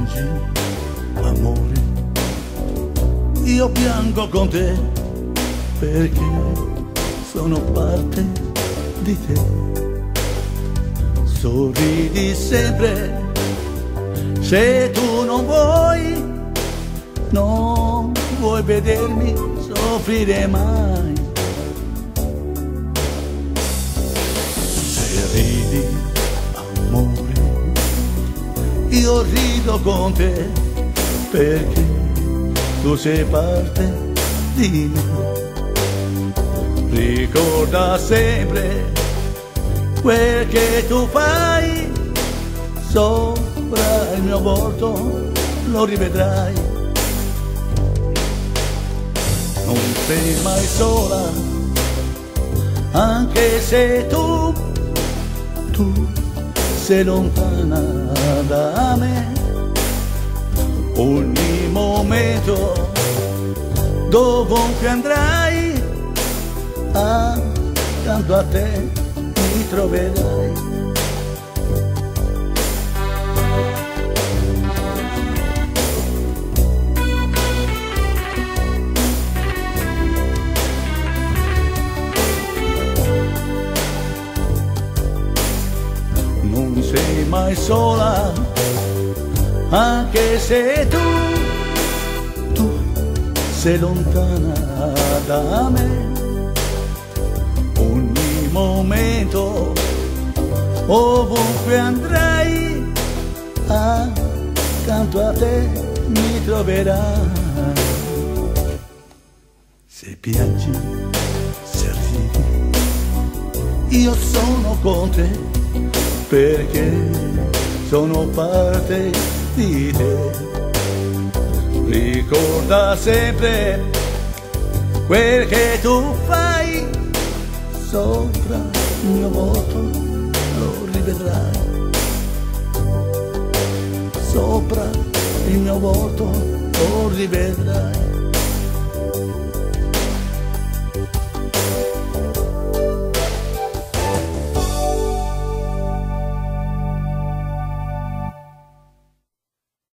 piangi, amore, io piango con te, perché sono parte di te. Sorridi sempre, se tu non vuoi vedermi soffrire mai. Se ridi, amore, io rido con te, perché tu sei parte di me. Ricorda sempre quel che tu fai, sopra il mio volto lo rivedrai. Non sei mai sola, anche se tu sei lontana da me. Ogni momento, dovunque andrai, accanto a te mi troverai. Non sei mai sola, anche se tu sei lontana da me. Ogni momento, ovunque andrai, accanto a te mi troverai. Se piangi, se ridi, io sono con te, perché sono parte di te. Ricorda sempre quel che tu fai, sopra il mio volto lo rivedrai. Sopra il mio volto lo rivedrai.